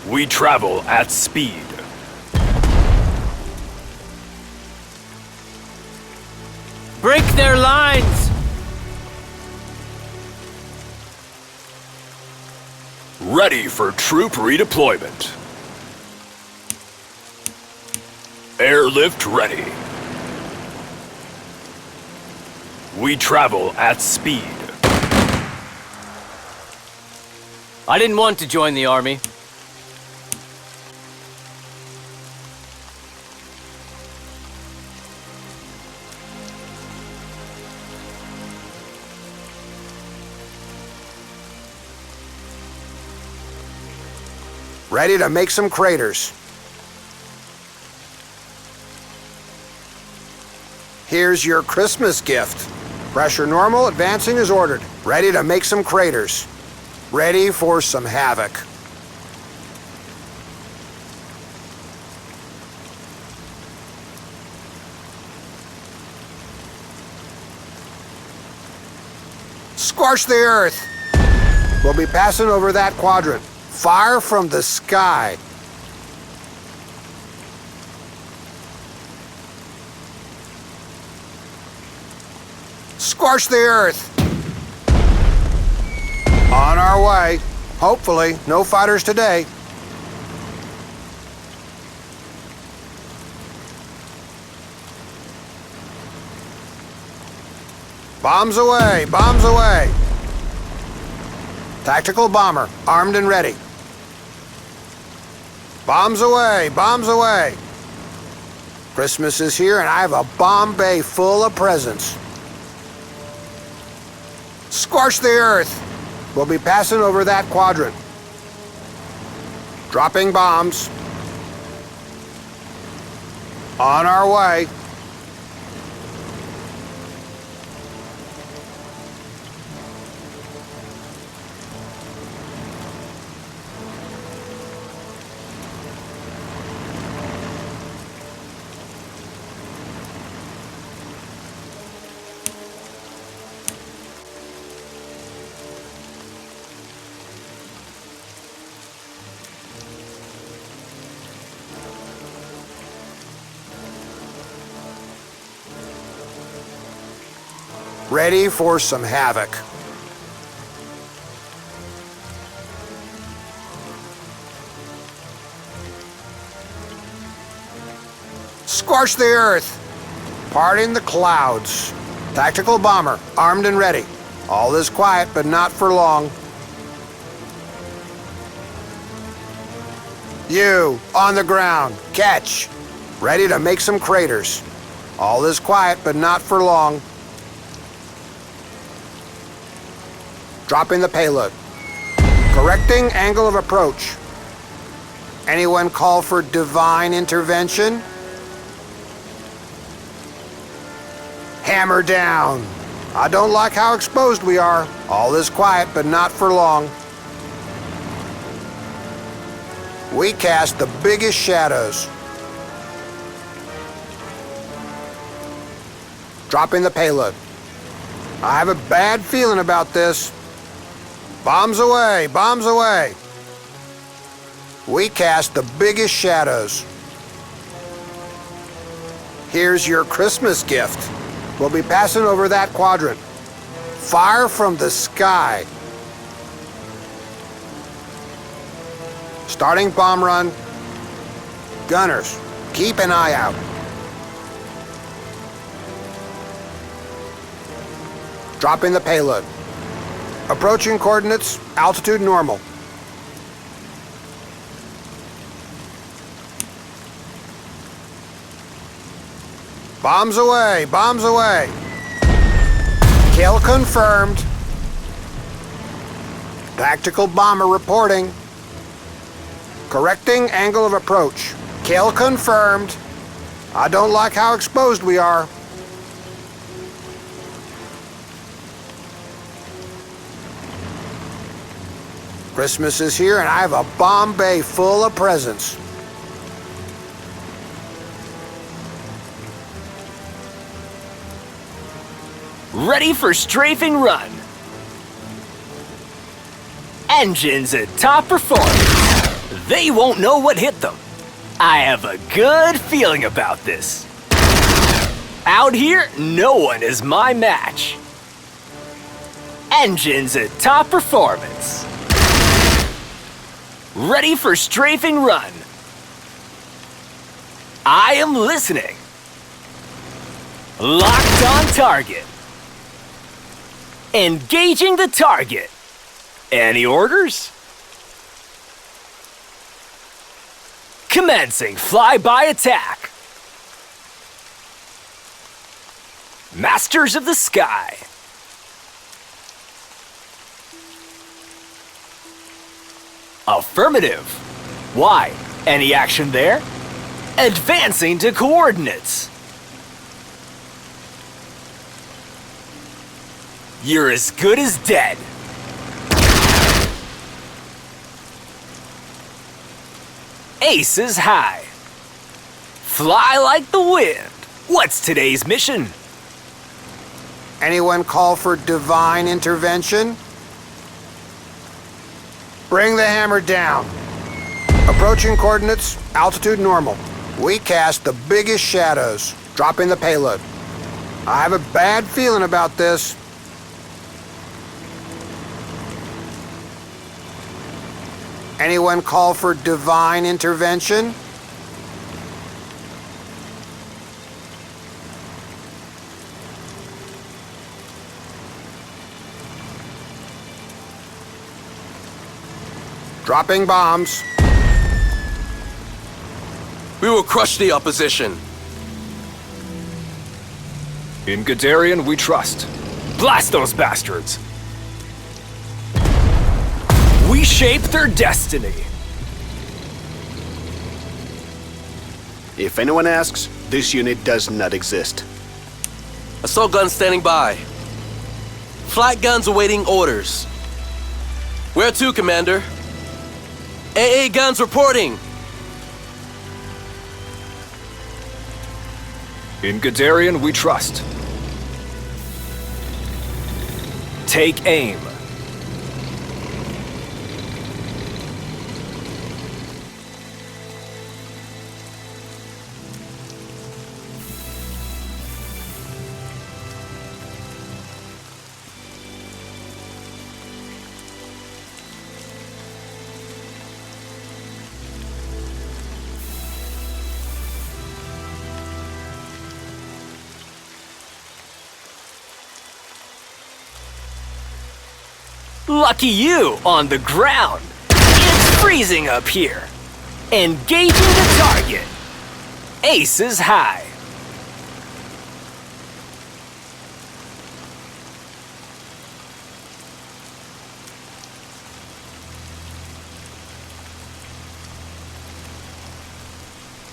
We travel at speed. Break their lines! Ready for troop redeployment. Airlift ready. We travel at speed. I didn't want to join the army. Ready to make some craters. Here's your Christmas gift. Pressure normal, advancing as ordered. Ready to make some craters. Ready for some havoc. Scorch the earth. We'll be passing over that quadrant. Fire from the sky. Scorch the earth. On our way. Hopefully, no fighters today. Bombs away, bombs away. Tactical bomber, armed and ready. Bombs away, bombs away. Christmas is here and I have a bomb bay full of presents. Scorch the earth. We'll be passing over that quadrant. Dropping bombs. On our way. Ready for some havoc. Scorch the earth. Parting the clouds. Tactical bomber, armed and ready. All is quiet, but not for long. You, on the ground, catch. Ready to make some craters. All is quiet, but not for long. Dropping the payload. Correcting angle of approach. Anyone call for divine intervention? Hammer down. I don't like how exposed we are. All is quiet, but not for long. We cast the biggest shadows. Dropping the payload. I have a bad feeling about this. Bombs away, bombs away. We cast the biggest shadows. Here's your Christmas gift. We'll be passing over that quadrant. Fire from the sky. Starting bomb run. Gunners, keep an eye out. Dropping the payload. Approaching coordinates, altitude normal. Bombs away, bombs away. Kill confirmed. Tactical bomber reporting. Correcting angle of approach. Kill confirmed. I don't like how exposed we are. Christmas is here and I have a bomb bay full of presents. Ready for strafing run. Engines at top performance. They won't know what hit them. I have a good feeling about this. Out here, no one is my match. Engines at top performance. Ready for strafing run. I am listening. Locked on target. Engaging the target. Any orders? Commencing flyby attack. Masters of the Sky. Affirmative. Why? Any action there? Advancing to coordinates. You're as good as dead. Ace is high. Fly like the wind. What's today's mission? Anyone call for divine intervention? Bring the hammer down. Approaching coordinates, altitude normal. We cast the biggest shadows, dropping the payload. I have a bad feeling about this. Anyone call for divine intervention? Dropping bombs. We will crush the opposition. In Guderian, we trust. Blast those bastards! We shape their destiny. If anyone asks, this unit does not exist. Assault guns standing by. Flight guns awaiting orders. Where to, Commander? AA guns reporting. In Guderian, we trust. Take aim. Lucky you on the ground. It's freezing up here. Engaging the target. Ace is high.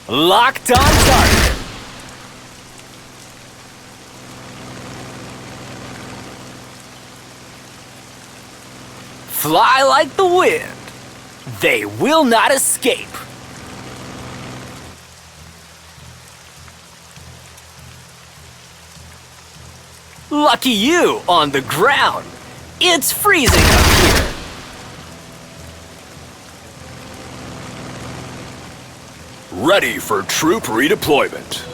Locked on target. Fly like the wind. They will not escape. Lucky you on the ground. It's freezing up here. Ready for troop redeployment.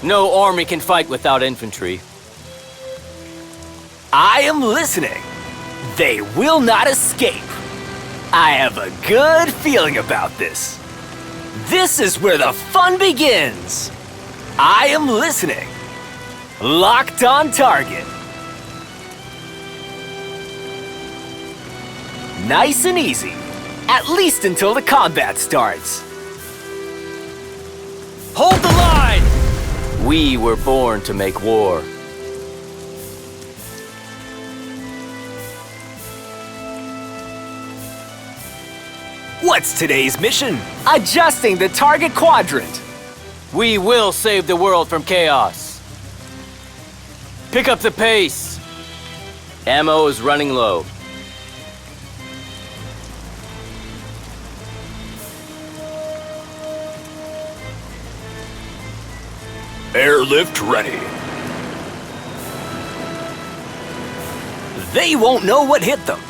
No army can fight without infantry. I am listening. They will not escape. I have a good feeling about this. This is where the fun begins. I am listening. Locked on target. Nice and easy. At least until the combat starts. Hold the line! We were born to make war. What's today's mission? Adjusting the target quadrant. We will save the world from chaos. Pick up the pace. Ammo is running low. Airlift ready. They won't know what hit them.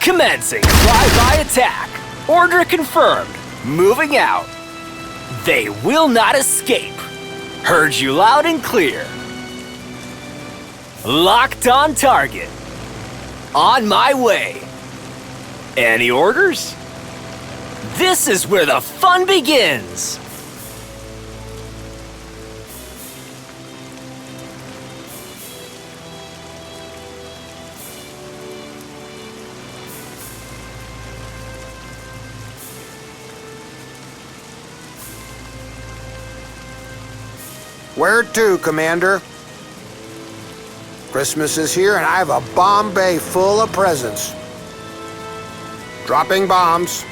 Commencing flyby attack. Order confirmed. Moving out. They will not escape. Heard you loud and clear. Locked on target. On my way. Any orders? This is where the fun begins. Where to, Commander? Christmas is here and I have a bomb bay full of presents. Dropping bombs.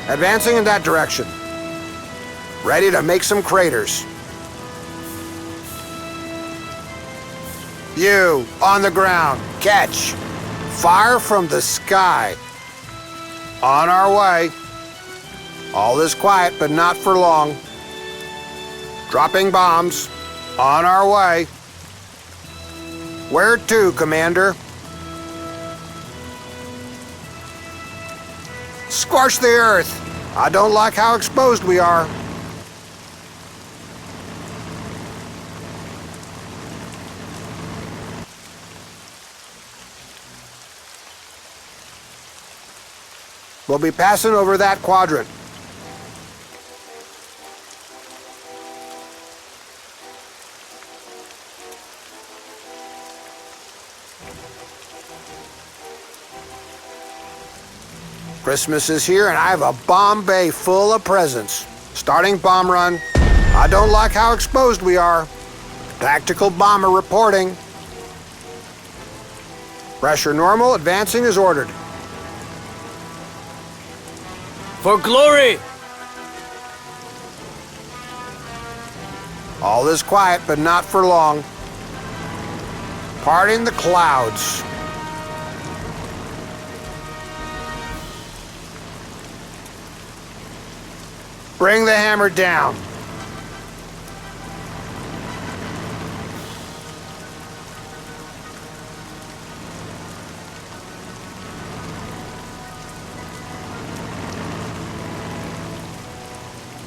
Advancing in that direction. Ready to make some craters. You, on the ground, catch. Fire from the sky. On our way. All is quiet, but not for long. Dropping bombs. On our way. Where to, Commander? Scorch the earth. I don't like how exposed we are. We'll be passing over that quadrant. Christmas is here and I have a bomb bay full of presents. Starting bomb run. I don't like how exposed we are. Tactical bomber reporting. Pressure normal, advancing as ordered. For glory! All is quiet, but not for long. Parting the clouds. Bring the hammer down.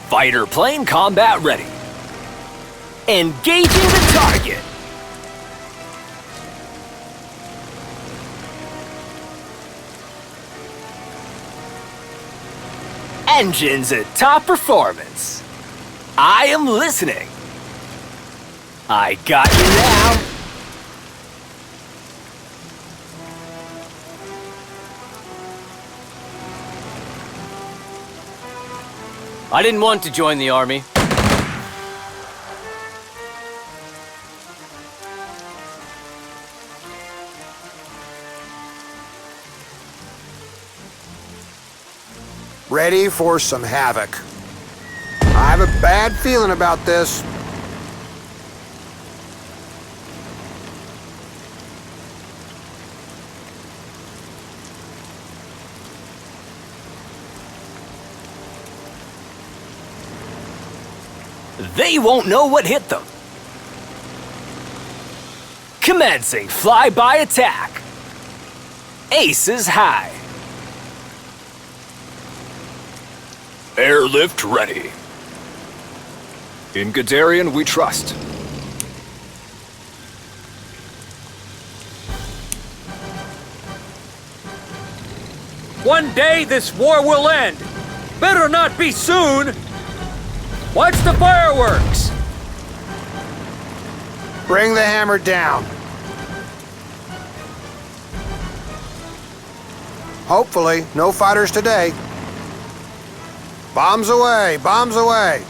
Fighter plane combat ready. Engaging the target. Engines at top performance. I am listening. I got you now. I didn't want to join the army. Ready for some havoc. I have a bad feeling about this. They won't know what hit them. Commencing flyby attack. Aces high. Airlift ready. In Guderian we trust. One day this war will end. Better not be soon. Watch the fireworks. Bring the hammer down. Hopefully, no fighters today. Bombs away, bombs away.